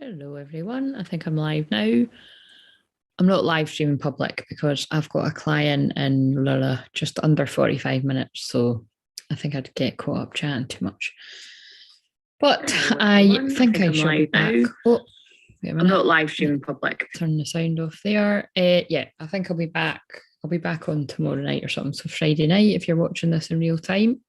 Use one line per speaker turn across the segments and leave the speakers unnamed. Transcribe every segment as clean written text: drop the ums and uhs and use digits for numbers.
Hello everyone, I think I'm live now. I'm not live streaming public because I've got a client in just under 45 minutes, so I think I'd get caught up chatting too much. But I think I shall be back. Oh, wait a minute. I'm not live streaming public. Turn the sound off there. Yeah, I think I'll be back. I'll be back on tomorrow night or something, so Friday night if you're watching this in real time.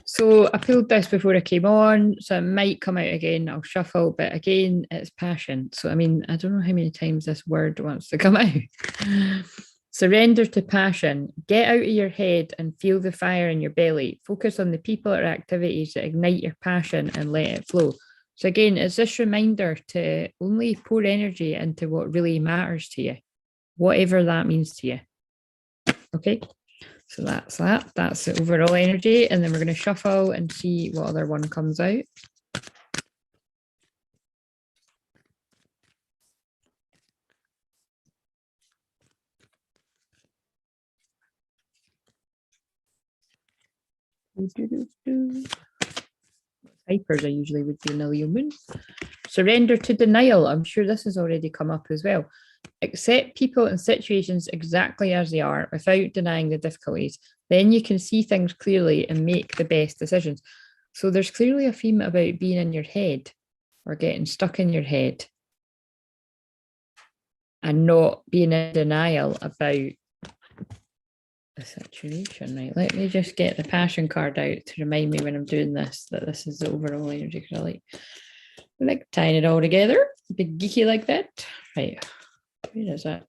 So I pulled this before I came on, so it might come out again. I'll shuffle, but again, it's passion. So, I mean, I don't know how many times this word wants to come out. Surrender to passion. Get out of your head and feel the fire in your belly. Focus on the people or activities that ignite your passion and let it flow. So again, it's this reminder to only pour energy into what really matters to you, whatever that means to you. Okay. So that's that. That's the overall energy. And then we're going to shuffle and see what other one comes out. Hypers, I usually would be in a human. Surrender to denial. I'm sure this has already come up as well. Accept people and situations exactly as they are without denying the difficulties. Then you can see things clearly and make the best decisions. So there's clearly a theme about being in your head or getting stuck in your head and not being in denial about the situation. Right, let me just get the passion card out to remind me when I'm doing this that this is the overall energy, because I like tying it all together, big geeky like that. Right. Where is that?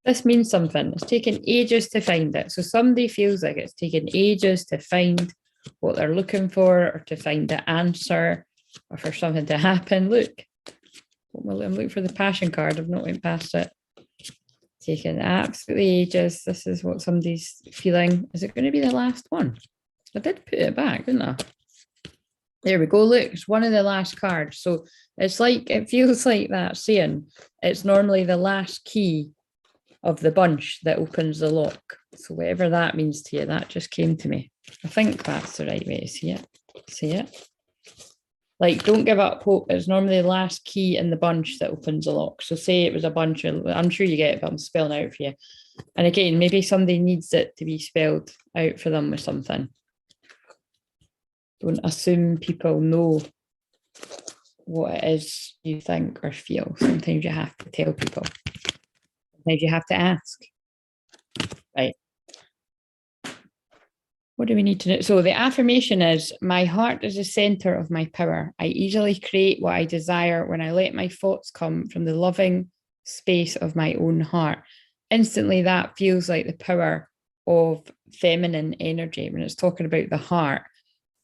This means something. It's taken ages to find it. So somebody feels like it's taken ages to find what they're looking for or to find the answer or for something to happen. Look, I'm looking for the passion card. I've not went past it. Taken absolutely ages. This is what somebody's feeling. Is it going to be the last one? I did put it back, didn't I? There we go. Look, it's one of the last cards. So it's like, it feels like that saying, it's normally the last key of the bunch that opens the lock. So whatever that means to you, that just came to me. I think that's the right way to see it. See it? Like, don't give up hope. It's normally the last key in the bunch that opens the lock. So say it was a bunch of, I'm sure you get it, but I'm spelling out for you. And again, maybe somebody needs it to be spelled out for them with something. Don't assume people know what it is you think or feel. Sometimes you have to tell people. Sometimes you have to ask. Right. What do we need to know? So the affirmation is, my heart is the center of my power. I easily create what I desire when I let my thoughts come from the loving space of my own heart. Instantly, that feels like the power of feminine energy when it's talking about the heart.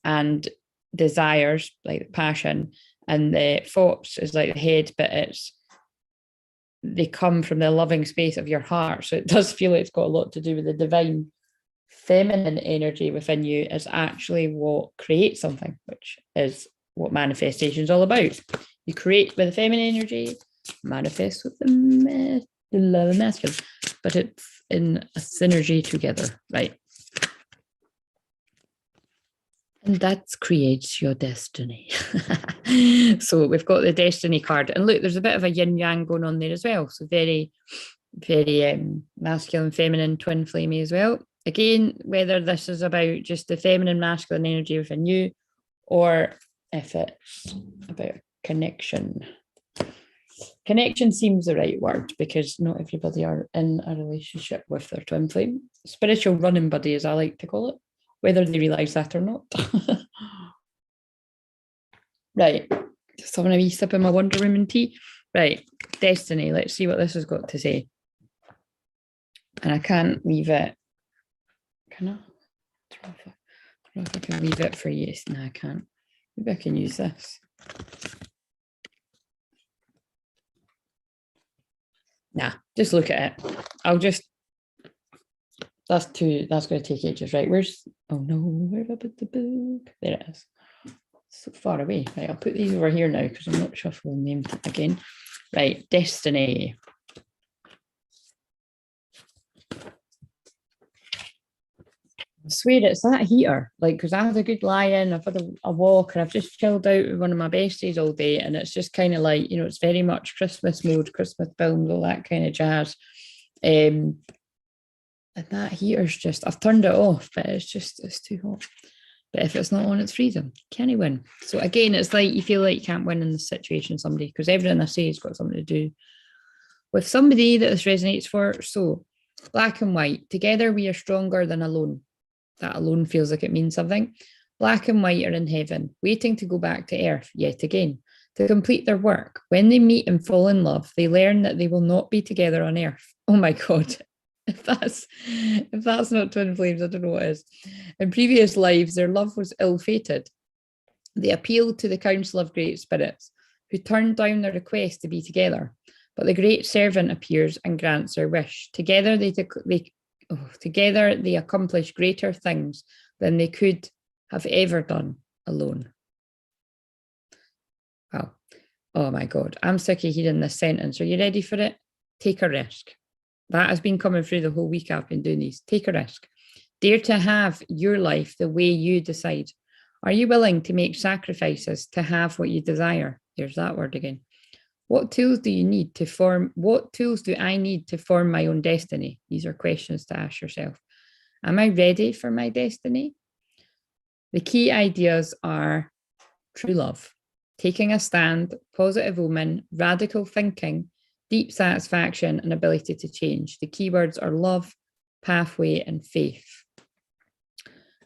And desires, like the passion, and the thoughts is like the head, but they come from the loving space of your heart. So it does feel like it's got a lot to do with the divine feminine energy within you is actually what creates something, which is what manifestation is all about. You create with the feminine energy, manifest with the masculine, but it's in a synergy together, right? And that creates your destiny. So we've got the destiny card. And look, there's a bit of a yin yang going on there as well. So very, very masculine, feminine, twin flamey as well. Again, whether this is about just the feminine, masculine energy within you, or if it's about connection. Connection seems the right word because not everybody are in a relationship with their twin flame. Spiritual running buddy, as I like to call it, whether they realise that or not. Right, just having a wee sip of my Wonder Woman tea. Right, destiny, let's see what this has got to say. And I can't leave it. Can I? I don't know if I can leave it for you. No, I can't. Maybe I can use this. Nah, just look at it. I'll just, that's going to take ages, right? Oh no, where did I put the book? There it is. So far away. Right, I'll put these over here now because I'm not shuffling them again. Right, destiny. I swear it's that heater, like, because I had a good lie in, I've had a walk, and I've just chilled out with one of my besties all day, and it's just kind of like, you know, it's very much Christmas mode, Christmas films, all that kind of jazz. And that heater's just, I've turned it off, but it's too hot. But if it's not on, it's freezing. Can he win? So again, it's like you feel like you can't win in this situation, somebody, because everything I say has got something to do with somebody that this resonates for. So black and white, together we are stronger than alone. That alone feels like it means something. Black and white are in heaven, waiting to go back to earth yet again, to complete their work. When they meet and fall in love, they learn that they will not be together on earth. Oh my God. If that's not twin flames, I don't know what is. In previous lives, their love was ill-fated. They appealed to the council of great spirits, who turned down their request to be together. But the great servant appears and grants their wish. Together they accomplish greater things than they could have ever done alone. Wow. Oh my God. I'm sick of hearing this sentence. Are you ready for it? Take a risk. That has been coming through the whole week I've been doing these. Take a risk. Dare to have your life the way you decide. Are you willing to make sacrifices to have what you desire? There's that word again. What tools do I need to form my own destiny? These are questions to ask yourself. Am I ready for my destiny? The key ideas are true love, taking a stand, positive omen, radical thinking, deep satisfaction, and ability to change. The keywords are love, pathway, and faith.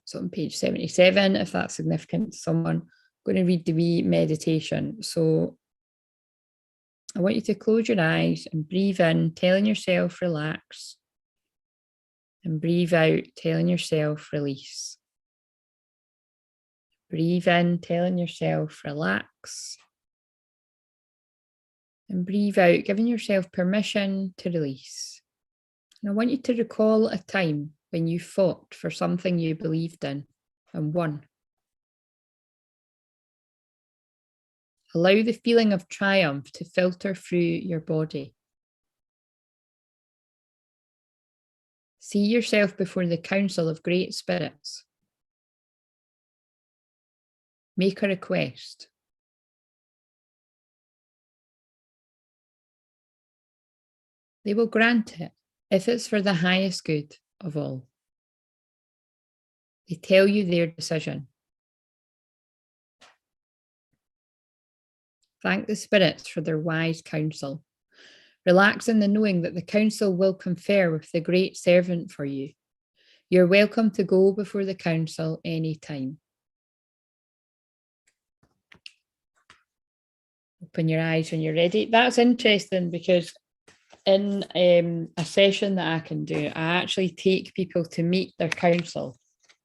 So on page 77, if that's significant to someone, I'm going to read the wee meditation. So I want you to close your eyes and breathe in, telling yourself relax, and breathe out, telling yourself release. Breathe in, telling yourself relax, and breathe out, giving yourself permission to release. And I want you to recall a time when you fought for something you believed in and won. Allow the feeling of triumph to filter through your body. See yourself before the council of great spirits. Make a request. They will grant it if it's for the highest good of all. They tell you their decision. Thank the spirits for their wise counsel. Relax in the knowing that the council will confer with the great servant for you. You're welcome to go before the council anytime. Open your eyes when you're ready. That's interesting because in a session that I can do, I actually take people to meet their council.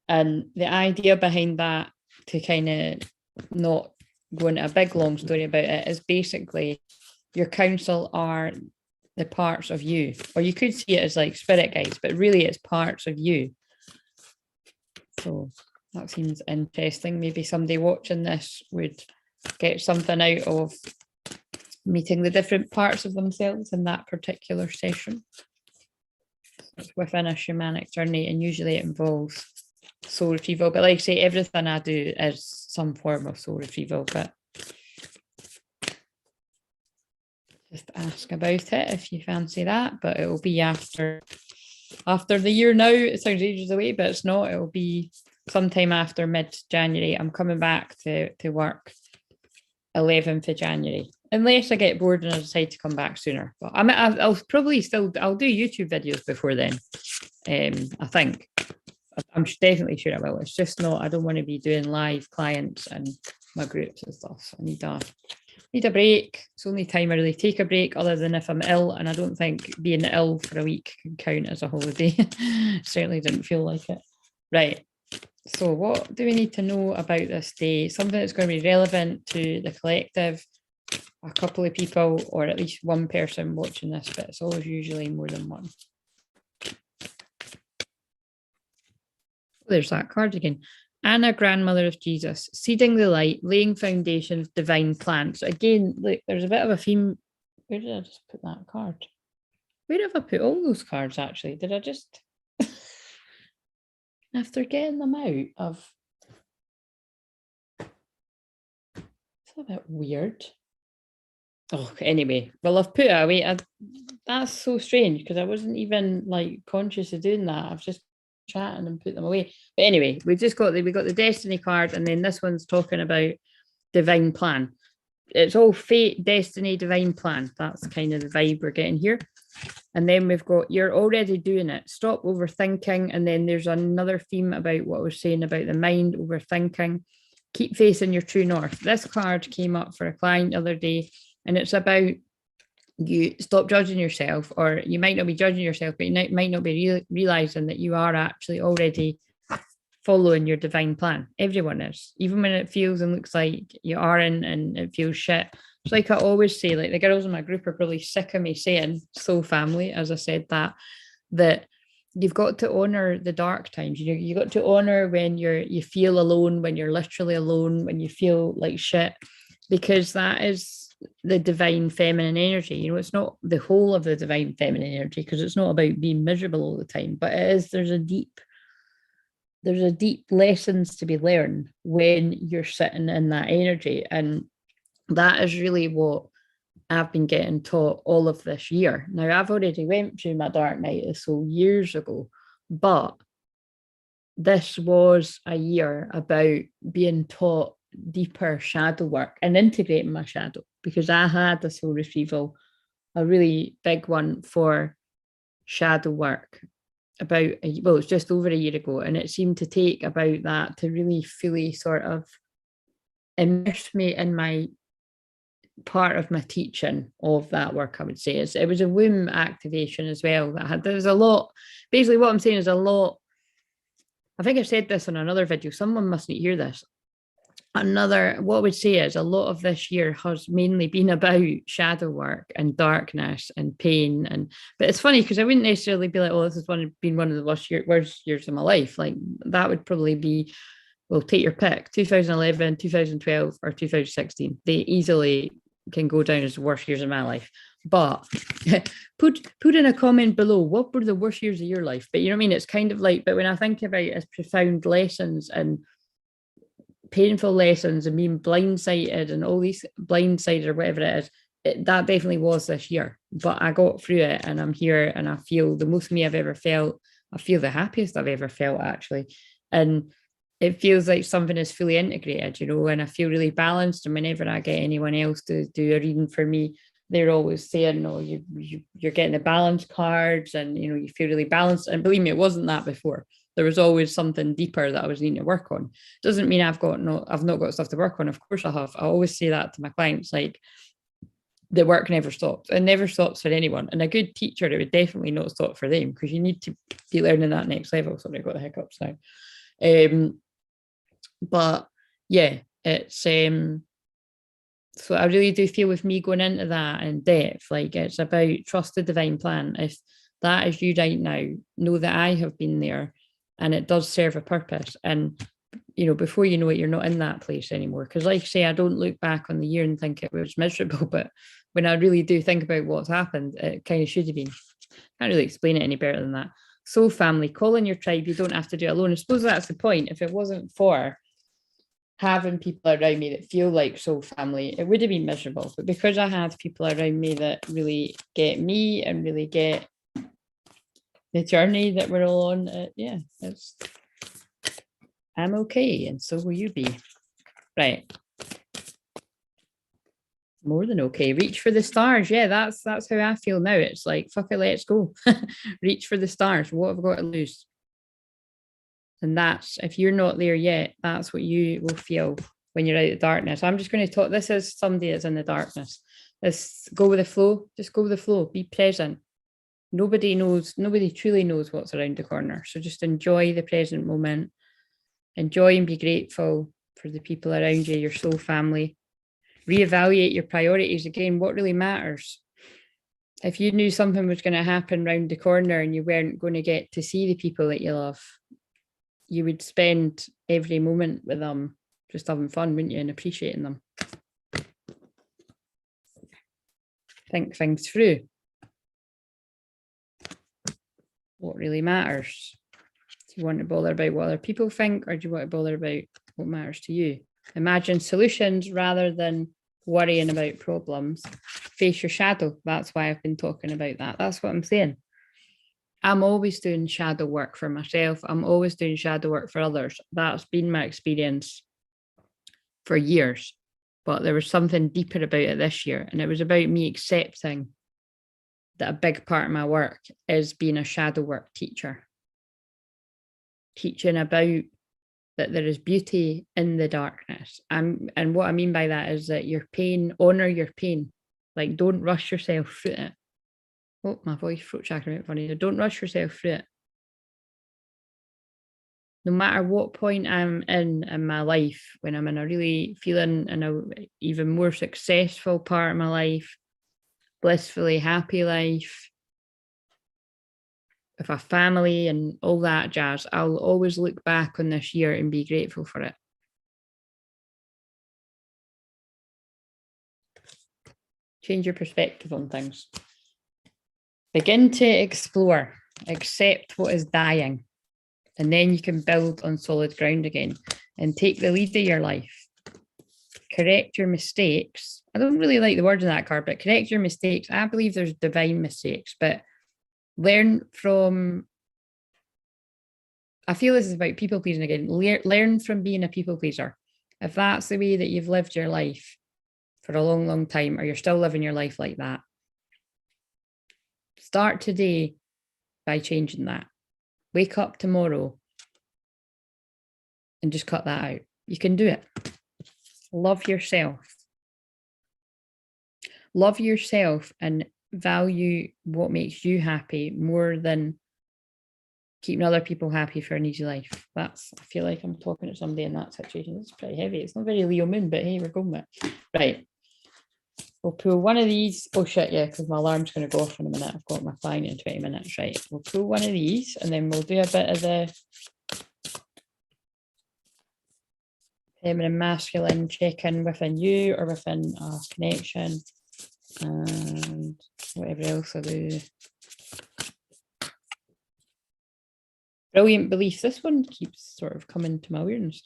And the idea behind that, to kind of not go into a big long story about it, is basically your council are the parts of you, or you could see it as like spirit guides, but really it's parts of you. So that seems interesting. Maybe somebody watching this would get something out of meeting the different parts of themselves in that particular session. It's within a shamanic journey, and usually it involves soul retrieval, but like I say, everything I do is some form of soul retrieval, but just ask about it if you fancy that. But it will be after the year now. It sounds ages away, but it's not. It will be sometime after mid-January. I'm coming back to work 11th of January, unless I get bored and I decide to come back sooner. But I'll probably I'll do YouTube videos before then. I think. I'm definitely sure I will. It's just not, I don't want to be doing live clients and my groups and stuff. I need a break. It's the only time I really take a break, other than if I'm ill, and I don't think being ill for a week can count as a holiday. Certainly didn't feel like it. Right. So what do we need to know about this day? Something that's going to be relevant to the collective, a couple of people, or at least one person watching this, but it's always usually more than one. There's that card again. Anna, grandmother of Jesus, seeding the light, laying foundation of divine plants. So again, look, there's a bit of a theme. Where did I just put that card? Where have I put all those cards, actually? Did I just... after getting them out of, it's a bit weird. Oh, anyway, well, I've put it away. That's so strange because I wasn't even like conscious of doing that. I've just chatting and put them away. But anyway, we got the destiny card, and then this one's talking about divine plan. It's all fate, destiny, divine plan. That's kind of the vibe we're getting here. And then we've got, you're already doing it. Stop overthinking. And then there's another theme about what we're saying about the mind, overthinking. Keep facing your true north. This card came up for a client the other day, and it's about you stop judging yourself, or you might not be judging yourself, but you might not be realizing that you are actually already following your divine plan. Everyone is, even when it feels and looks like you aren't and it feels shit. It's like I always say, like the girls in my group are probably sick of me saying soul family, as I said, that you've got to honor the dark times. You got to honor when you feel alone, when you're literally alone, when you feel like shit, because that is the divine feminine energy. You know, it's not the whole of the divine feminine energy, because it's not about being miserable all the time, but it is, there's a deep lessons to be learned when you're sitting in that energy. And that is really what I've been getting taught all of this year. Now, I've already went through my dark night of soul years ago, but this was a year about being taught deeper shadow work and integrating my shadow, because I had a soul retrieval, a really big one for shadow work it's just over a year ago, and it seemed to take about that to really fully sort of immerse me in my part of my teaching of that work. I would say it was a womb activation as well that had, there's a lot, basically what I'm saying is a lot. I think I've said this on another video, someone mustn't hear this. What I would say is a lot of this year has mainly been about shadow work and darkness and pain. But it's funny because I wouldn't necessarily be like, oh, this has been one of the worst years of my life. Like that would probably be, well, take your pick, 2011, 2012, or 2016. They easily can go down as the worst years of my life. But put in a comment below, what were the worst years of your life? But you know what I mean? It's kind of like, but when I think about it as profound lessons and painful lessons and being blindsided and all these blindsided or whatever it is, that definitely was this year. But I got through it, and I'm here, and I feel the most me I've ever felt. I feel the happiest I've ever felt, actually. And it feels like something is fully integrated, you know, and I feel really balanced. And whenever I get anyone else to do a reading for me, they're always saying, no, you're getting the balance cards, and, you know, you feel really balanced. And believe me, it wasn't that before. There was always something deeper that I was needing to work on. Doesn't mean I've not got stuff to work on. Of course I have. I always say that to my clients, like, the work never stops. It never stops for anyone. And a good teacher, it would definitely not stop for them, because you need to be learning that next level. Sorry, I got the hiccups now. But yeah, it's so I really do feel with me going into that in depth, like it's about trust the divine plan. If that is you right now, know that I have been there, and it does serve a purpose. And you know, before you know it, you're not in that place anymore. Because like I say, I don't look back on the year and think it was miserable, but when I really do think about what's happened, it kind of should have been. Can't really explain it any better than that. Soul family, call in your tribe. You don't have to do it alone. I suppose that's the point. If it wasn't for having people around me that feel like soul family, it would have been miserable. But because I had people around me that really get me and really get the journey that we're all on, I'm okay, and so will you be. Right. More than okay. Reach for the stars. Yeah, that's how I feel now. It's like, fuck it, let's go. Reach for the stars. What have I got to lose? And that's, if you're not there yet, that's what you will feel when you're out of darkness. I'm just going to talk, this is somebody that's in the darkness. Let's go with the flow. Just go with the flow. Be present. Nobody truly knows what's around the corner. So just enjoy the present moment. Enjoy and be grateful for the people around you, your soul family. Reevaluate your priorities. Again, what really matters? If you knew something was going to happen round the corner and you weren't going to get to see the people that you love, you would spend every moment with them just having fun, wouldn't you, and appreciating them. Think things through. What really matters? Do you want to bother about what other people think, or do you want to bother about what matters to you? Imagine solutions rather than worrying about problems. Face your shadow. That's why I've been talking about that. That's what I'm saying. I'm always doing shadow work for myself. I'm always doing shadow work for others. That's been my experience for years. But there was something deeper about it this year. And it was about me accepting that a big part of my work is being a shadow work teacher. Teaching about that there is beauty in the darkness. And what I mean by that is that your pain, honor your pain. Like, don't rush yourself through it. Oh, my voice, throat chakra went funny. Don't rush yourself through it. No matter what point I'm in my life, when I'm in a really feeling in a even more successful part of my life, blissfully happy life, with a family and all that jazz, I'll always look back on this year and be grateful for it. Change your perspective on things. Begin to explore, accept what is dying, and then you can build on solid ground again and take the lead of your life. Correct your mistakes. I don't really like the word in that card, but correct your mistakes. I believe there's divine mistakes, but learn from, I feel this is about people pleasing again. Learn from being a people pleaser. If that's the way that you've lived your life for a long, long time, or you're still living your life like that, start today by changing that. Wake up tomorrow and just cut that out. You can do it. Love yourself. Love yourself and value what makes you happy more than keeping other people happy for an easy life. I feel like I'm talking to somebody in that situation. It's pretty heavy. It's not very Leo moon, but hey, we're going with it. Right. We'll pull one of these. Oh shit, yeah, because my alarm's going to go off in a minute. I've got my client in 20 minutes. Right. We'll pull one of these and then we'll do a bit of the feminine, masculine check-in within you or within a connection and whatever else I do. Brilliant beliefs. This one keeps sort of coming to my awareness.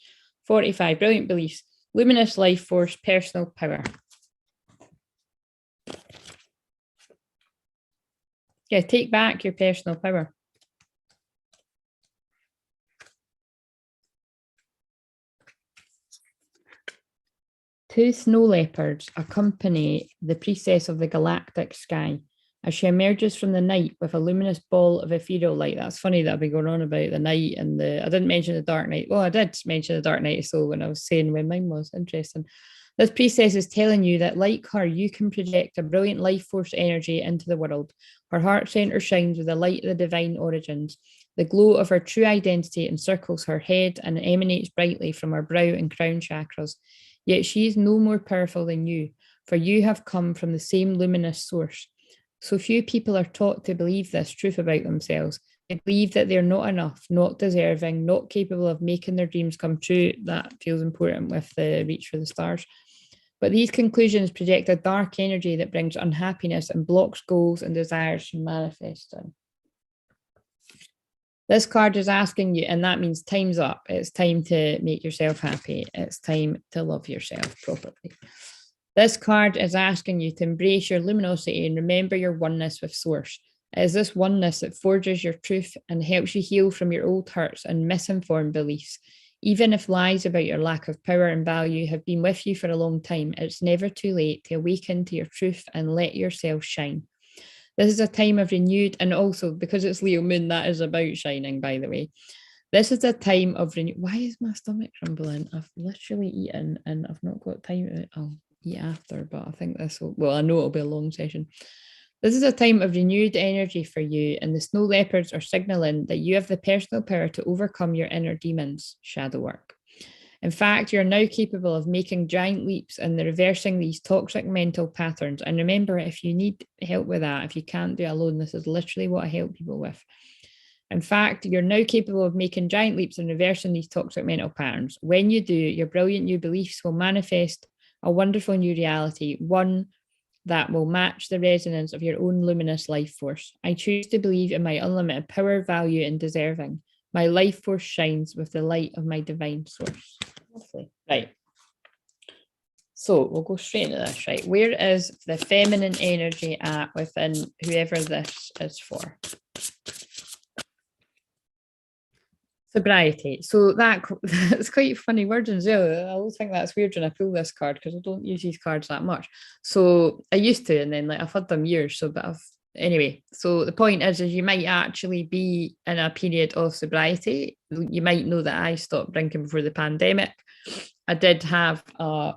45, brilliant beliefs. Luminous life force, personal power. Yeah, take back your personal power. Two snow leopards accompany the priestess of the galactic sky as she emerges from the night with a luminous ball of ethereal light. That's funny that I've been going on about the night and I didn't mention the dark night. Well, I did mention the dark night of soul when I was saying when mine was. Interesting. This priestess is telling you that, like her, you can project a brilliant life force energy into the world. Her heart center shines with the light of the divine origins. The glow of her true identity encircles her head and emanates brightly from her brow and crown chakras. Yet she is no more powerful than you, for you have come from the same luminous source. So few people are taught to believe this truth about themselves. They believe that they're not enough, not deserving, not capable of making their dreams come true. That feels important with the reach for the stars. But these conclusions project a dark energy that brings unhappiness and blocks goals and desires from manifesting. This card is asking you, and that means time's up. It's time to make yourself happy. It's time to love yourself properly. This card is asking you to embrace your luminosity and remember your oneness with Source. It is this oneness that forges your truth and helps you heal from your old hurts and misinformed beliefs. Even if lies about your lack of power and value have been with you for a long time, it's never too late to awaken to your truth and let yourself shine. This is a time of renewed, and also because it's Leo moon, that is about shining, by the way. This is a time of renewed. Why is my stomach rumbling? I've literally eaten and I've not got time. I'll eat after, but I think this will, well, I know it'll be a long session. This is a time of renewed energy for you, and the snow leopards are signaling that you have the personal power to overcome your inner demons, shadow work. In fact, you're now capable of making giant leaps and reversing these toxic mental patterns. And remember, if you need help with that, if you can't do it alone, this is literally what I help people with. In fact, you're now capable of making giant leaps and reversing these toxic mental patterns. When you do, your brilliant new beliefs will manifest a wonderful new reality, one that will match the resonance of your own luminous life force. I choose to believe in my unlimited power, value, and deserving. My life force shines with the light of my divine source. Lovely. Right. So we'll go straight into this, right? Where is the feminine energy at within whoever this is for? Sobriety. So that's quite funny word as well. I always think that's weird when I pull this card because I don't use these cards that much. So I used to, and then like I've had them years. So, but anyway. So the point is you might actually be in a period of sobriety. You might know that I stopped drinking before the pandemic. I did have a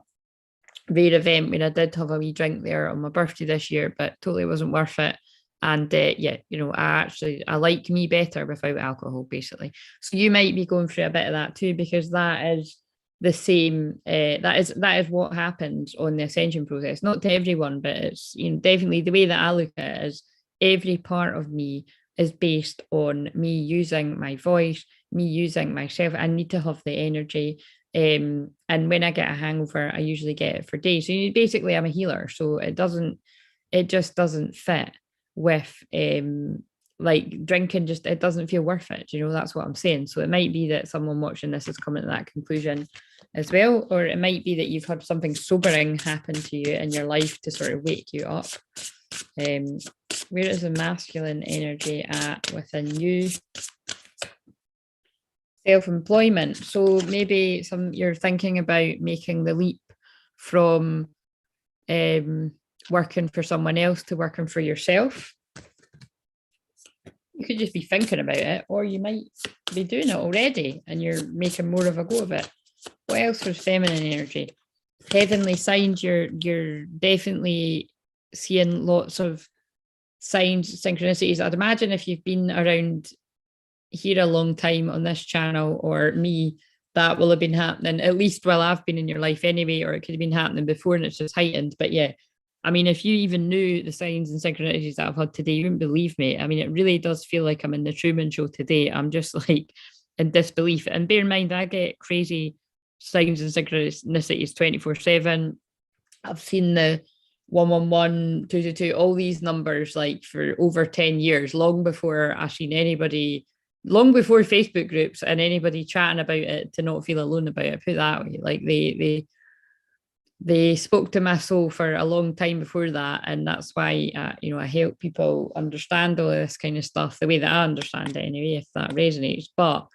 rare event where I did have a wee drink there on my birthday this year, but totally wasn't worth it. And yeah, you know, I like me better without alcohol, basically. So you might be going through a bit of that too, because that is the same. That is what happens on the ascension process. Not to everyone, but it's, you know, definitely the way that I look at it is every part of me is based on me using my voice, me using myself. I need to have the energy. And when I get a hangover, I usually get it for days. So basically, I'm a healer, so it just doesn't fit with like drinking. Just it doesn't feel worth it. You know, that's what I'm saying. So it might be that someone watching this is coming to that conclusion as well, or it might be that you've had something sobering happen to you in your life to sort of wake you up. Where is the masculine energy at within you? Self-employment. So maybe you're thinking about making the leap from working for someone else to working for yourself. You could just be thinking about it, or you might be doing it already and you're making more of a go of it. What else was feminine energy? Heavenly signs. You're definitely seeing lots of signs, synchronicities. I'd imagine if you've been around here a long time on this channel, or me, that will have been happening at least while I've been in your life anyway, or it could have been happening before and it's just heightened. But yeah, I mean, if you even knew the signs and synchronicities that I've had today, you wouldn't believe me. I mean, it really does feel like I'm in the Truman Show today. I'm just like in disbelief. And bear in mind, I get crazy signs and synchronicities 24/7. I've seen the 111, 222, all these numbers like for over 10 years, long before I seen anybody, long before Facebook groups and anybody chatting about it, to not feel alone about it. Put it that way. Like they spoke to my soul for a long time before that, and that's why you know, I help people understand all this kind of stuff the way that I understand it anyway, if that resonates. But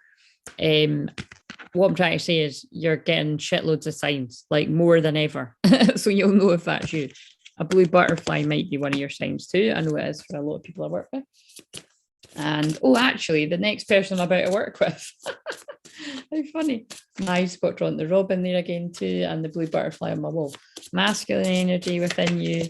what I'm trying to say is you're getting shitloads of signs, like more than ever. So you'll know if that's you. A blue butterfly might be one of your signs too. I know it is for a lot of people I work with. And oh, actually, the next person I'm about to work with. How funny. I've got drawn the robin there again too, and the blue butterfly on my wall. Masculine energy within you.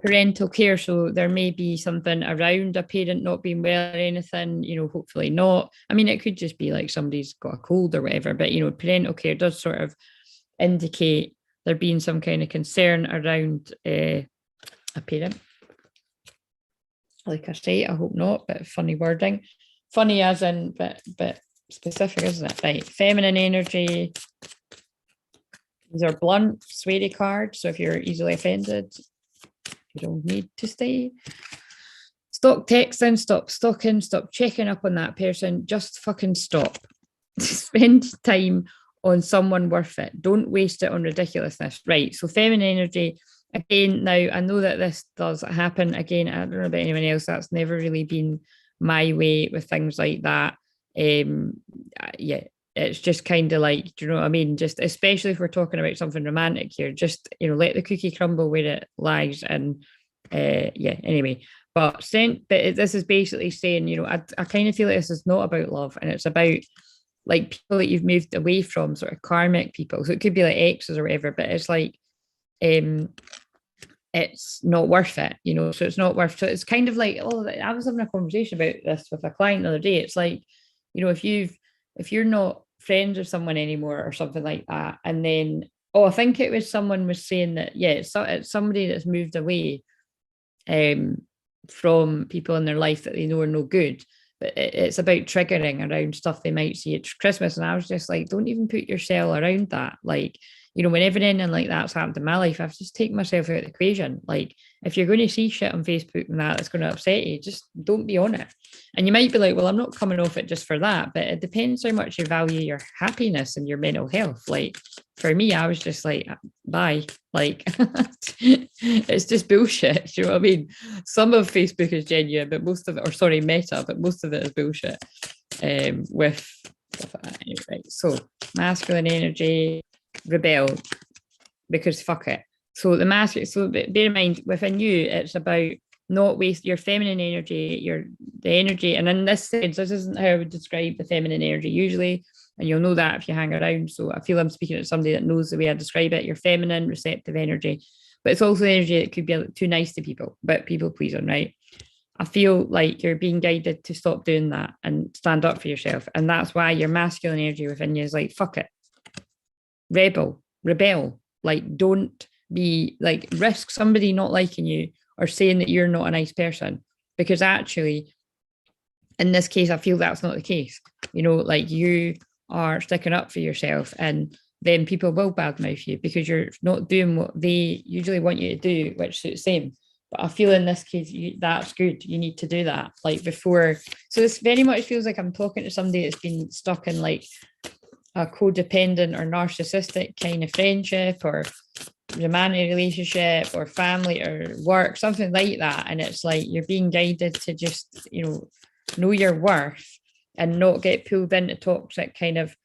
Parental care. So there may be something around a parent not being well or anything, you know, hopefully not. I mean, it could just be like somebody's got a cold or whatever, but you know, parental care does sort of indicate there being some kind of concern around a parent. Like I say, I hope not, but funny wording. Funny as in, but specific, isn't it? Right. Feminine energy. These are blunt, sweary cards. So if you're easily offended, you don't need to stay. Stop texting, stop stalking, stop checking up on that person. Just fucking stop. Spend time on someone worth it. Don't waste it on ridiculousness. Right. So feminine energy. Again, now I know that this does happen. Again, I don't know about anyone else. That's never really been my way with things like that. Yeah, it's just kind of like, do you know what I mean? Just especially if we're talking about something romantic here, just, you know, let the cookie crumble where it lies. And yeah, anyway, but this is basically saying, you know, I kind of feel like this is not about love, and it's about like people that you've moved away from, sort of karmic people. So it could be like exes or whatever, but it's like it's not worth it, you know. So it's not worth. So it's kind of like, oh, I was having a conversation about this with a client the other day. It's like, you know, if you're not friends with someone anymore or something like that, and then I think it was someone was saying that, yeah, it's somebody that's moved away from people in their life that they know are no good, but it's about triggering around stuff they might see at Christmas. And I was just like, don't even put your cell around that. Like, you know, when everything and like that's happened in my life, I've just taken myself out of the equation. Like, if you're going to see shit on Facebook and that's going to upset you, just don't be on it. And you might be like, well, I'm not coming off it just for that, but it depends how much you value your happiness and your mental health. Like, for me, I was just like, bye. Like, it's just bullshit. Do you know what I mean? Some of Facebook is genuine, but most of it, or sorry, Meta, but most of it is bullshit. With right. So masculine energy, rebel, because fuck it. So the masculine, so bear in mind, within you, it's about not waste your feminine energy, the energy. And in this sense, this isn't how I would describe the feminine energy usually. And you'll know that if you hang around. So I feel I'm speaking to somebody that knows the way I describe it, your feminine, receptive energy. But it's also energy that could be too nice to people, but people pleasing, right? I feel like you're being guided to stop doing that and stand up for yourself. And that's why your masculine energy within you is like, fuck it. Rebel. Like, don't be like, risk somebody not liking you or saying that you're not a nice person. Because actually, in this case, I feel that's not the case. You know, like, you are sticking up for yourself, and then people will badmouth you because you're not doing what they usually want you to do, which suits them. But I feel in this case, that's good. You need to do that, like, before. So this very much feels like I'm talking to somebody that's been stuck in like a codependent or narcissistic kind of friendship or romantic relationship or family or work, something like that. And it's like you're being guided to just, you know your worth and not get pulled into toxic kind of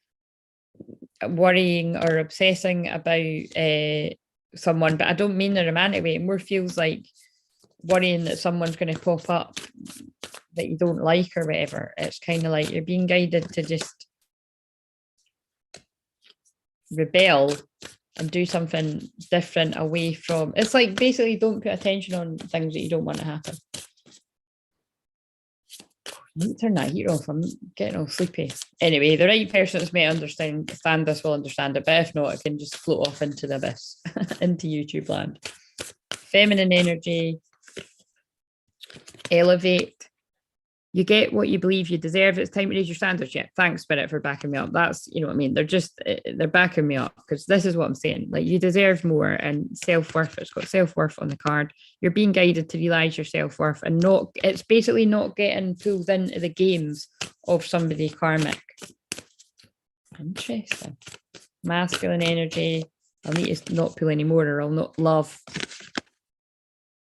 worrying or obsessing about someone. But I don't mean the romantic way. It more feels like worrying that someone's going to pop up that you don't like or whatever. It's kind of like you're being guided to just rebel and do something different away from. It's like basically don't put attention on things that you don't want to happen. I need to turn that heat off. I'm getting all sleepy. Anyway, the right person that's may understand this will understand it, but if not, it can just float off into the abyss, into YouTube land. Feminine energy, elevate. You get what you believe you deserve. It's time to raise your standards. Yeah, thanks, Spirit, for backing me up. That's, you know what I mean? They're backing me up because this is what I'm saying. Like, you deserve more, and self-worth. It's got self-worth on the card. You're being guided to realize your self-worth and it's basically not getting pulled into the games of somebody karmic. Interesting. Masculine energy. I'll need to not pull anymore or I'll not love.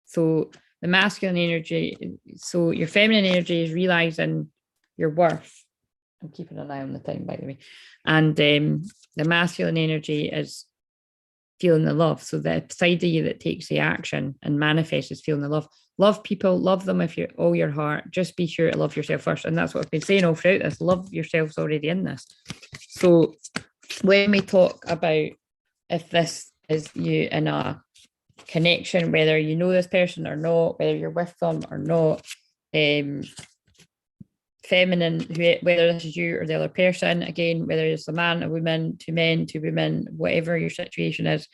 So the masculine energy, so your feminine energy is realizing your worth. I'm keeping an eye on the time, by the way. And the masculine energy is feeling the love. So the side of you that takes the action and manifests is feeling the love. Love people, love them if you're all your heart. Just be sure to love yourself first. And that's what I've been saying all throughout this. Love yourself's already in this. So when we talk about if this is you in a connection, whether you know this person or not, whether you're with them or not, feminine, whether this is you or the other person, again, whether it's a man, a woman, two men, two women, whatever your situation is,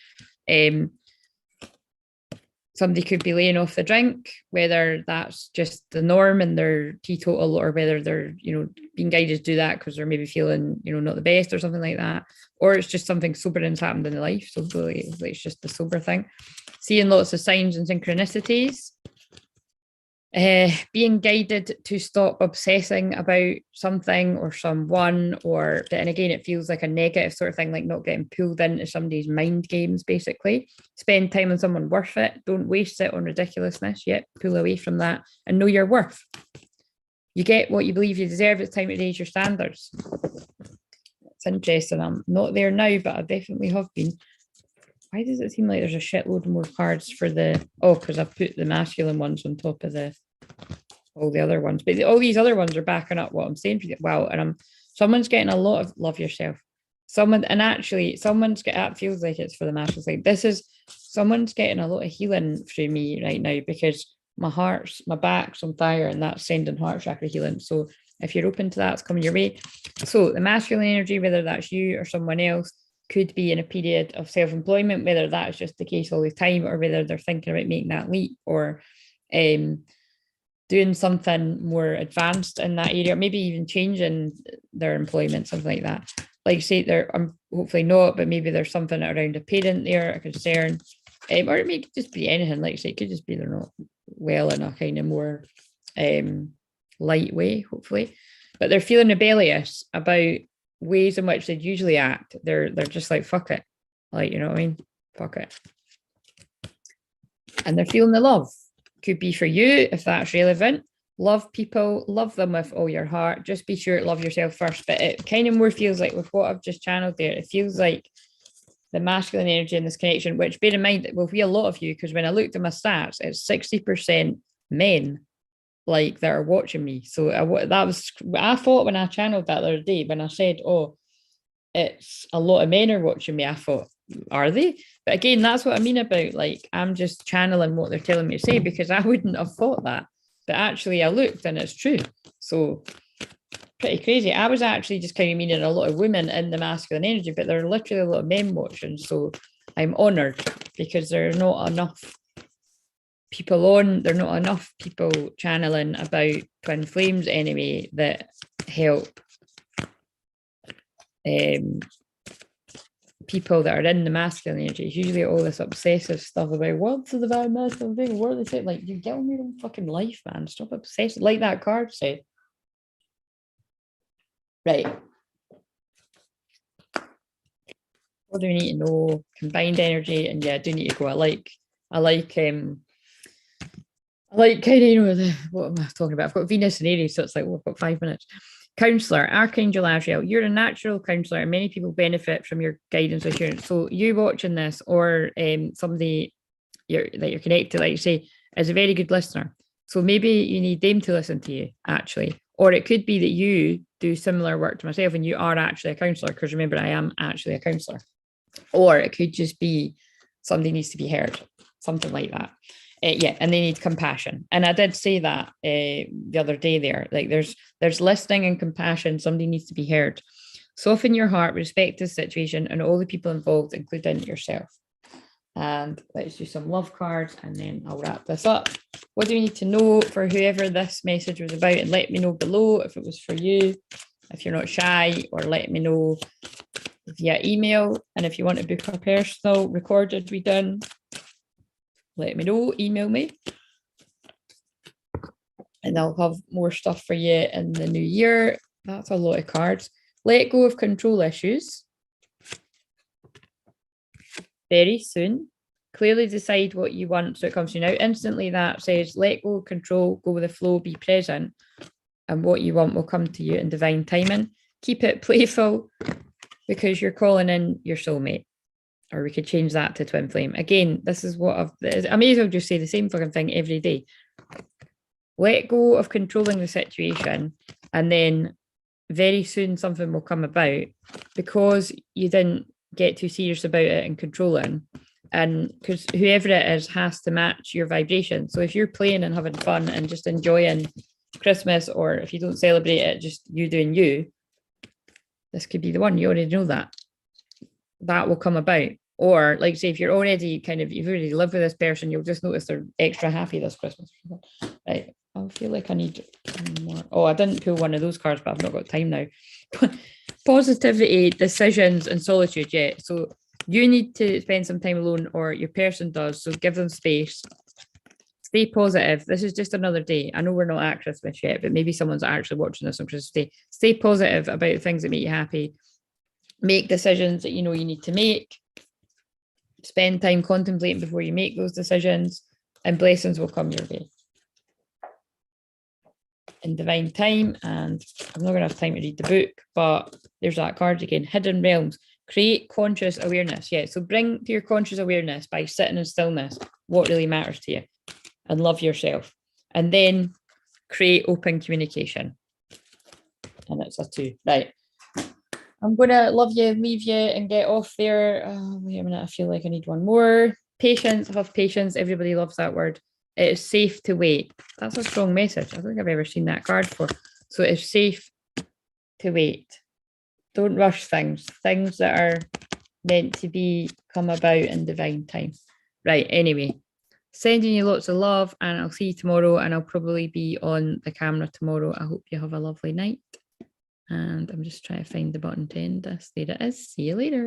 somebody could be laying off the drink, whether that's just the norm and they're teetotal, or whether they're, being guided to do that because they're maybe feeling, not the best or something like that, or it's just something sobering's happened in their life. So it's just the sober thing. Seeing lots of signs and synchronicities. Being guided to stop obsessing about something or someone, and again, it feels like a negative sort of thing, like not getting pulled into somebody's mind games, basically. Spend time on someone worth it. Don't waste it on ridiculousness. Yep, pull away from that and know your worth. You get what you believe you deserve. It's time to raise your standards. It's interesting. I'm not there now, but I definitely have been. Why does it seem like there's a shitload more cards for because I put the masculine ones on top of all the other ones, but all these other ones are backing up what I'm saying for you. Wow. And someone's getting a lot of love yourself. Someone's that feels like it's for the masculine side. Someone's getting a lot of healing through me right now, because my back's on fire, and that's sending heart chakra healing. So if you're open to that, it's coming your way. So the masculine energy, whether that's you or someone else, could be in a period of self-employment, whether that's just the case all the time, or whether they're thinking about making that leap, or doing something more advanced in that area, maybe even changing their employment, something like that. like say there, I'm hopefully not, but maybe there's something around a parent there, a concern, or it may just be anything. Like I say, it could just be they're not well in a kind of more light way, hopefully, but they're feeling rebellious about ways in which they'd usually act. They're just like, fuck it, like, you know what I mean, fuck it, and they're feeling the love. Could be for you if that's relevant. Love people, love them with all your heart. Just be sure to love yourself first. But it kind of more feels like, with what I've just channeled there, it feels like the masculine energy in this connection, which bear in mind will be a lot of you, because when I looked at my stats, it's 60% men like that are watching me. So that was, I thought when I channeled that the other day, when I said, oh, it's a lot of men are watching me, I thought, are they? But again, that's what I mean about, like, I'm just channeling what they're telling me to say, because I wouldn't have thought that. But actually I looked and it's true. So pretty crazy. I was actually just kind of meaning a lot of women in the masculine energy, but there are literally a lot of men watching. So I'm honored, because there are not enough people on, there are not enough people channeling about twin flames anyway that help people that are in the masculine energy. It's usually all this obsessive stuff about what's the divine masculine thing, what are they saying? Like, you get on your own fucking life, man. Stop obsessing, like that card said. Right. What do we need to know? Combined energy, and yeah, I do need to go. I like kind of, you know, what am I talking about? I've got Venus and Aries, so it's like, well, I've got 5 minutes. Counselor, Archangel Azrael, you're a natural counselor, and many people benefit from your guidance assurance. So you watching this, or somebody that you're connected to, like you say, is a very good listener. So maybe you need them to listen to you, actually. Or it could be that you do similar work to myself and you are actually a counselor, because remember, I am actually a counselor. Or it could just be somebody needs to be heard, something like that. Yeah, and they need compassion. And I did say that the other day there, like there's listening and compassion. Somebody needs to be heard. Soften your heart, respect the situation and all the people involved, including yourself. And let's do some love cards, and then I'll wrap this up. What do you need to know for whoever this message was about? And let me know below if it was for you, if you're not shy, or let me know via email. And if you want to book a personal recorded reading, let me know, email me, and I'll have more stuff for you in the new year. That's a lot of cards. Let go of control issues very soon. Clearly decide what you want so it comes to you. Now instantly that says let go of control, go with the flow, be present, and what you want will come to you in divine timing. Keep it playful, because you're calling in your soulmate. Or we could change that to twin flame. Again, this is what I may as well just say the same fucking thing every day. Let go of controlling the situation, and then very soon something will come about, because you didn't get too serious about it and controlling. And because whoever it is has to match your vibration. So if you're playing and having fun and just enjoying Christmas, or if you don't celebrate it, just you doing you, this could be the one. You already know that. That will come about. Or like say, if you're already you've already lived with this person, you'll just notice they're extra happy this Christmas. Right. I feel like I need more. Oh, I didn't pull one of those cards, but I've not got time now. Positivity, decisions, and solitude. Yeah. So you need to spend some time alone, or your person does. So give them space. Stay positive. This is just another day. I know we're not at Christmas yet, but maybe someone's actually watching this on Christmas Day. Stay positive about the things that make you happy. Make decisions that you know you need to make. Spend time contemplating before you make those decisions, and blessings will come your way in divine time. And I'm not going to have time to read the book, but there's that card again. Hidden realms. Create conscious awareness. Yeah, so bring to your conscious awareness by sitting in stillness what really matters to you, and love yourself. And then create open communication. And it's a 2. Right. I'm going to love you, leave you, and get off there. Wait a minute. I feel like I need one more. Patience. Have patience. Everybody loves that word. It is safe to wait. That's a strong message. I don't think I've ever seen that card before. So it's safe to wait. Don't rush things. Things that are meant to be come about in divine time. Right. Anyway, sending you lots of love, and I'll see you tomorrow, and I'll probably be on the camera tomorrow. I hope you have a lovely night. And I'm just trying to find the button to end this. There it is. See you later.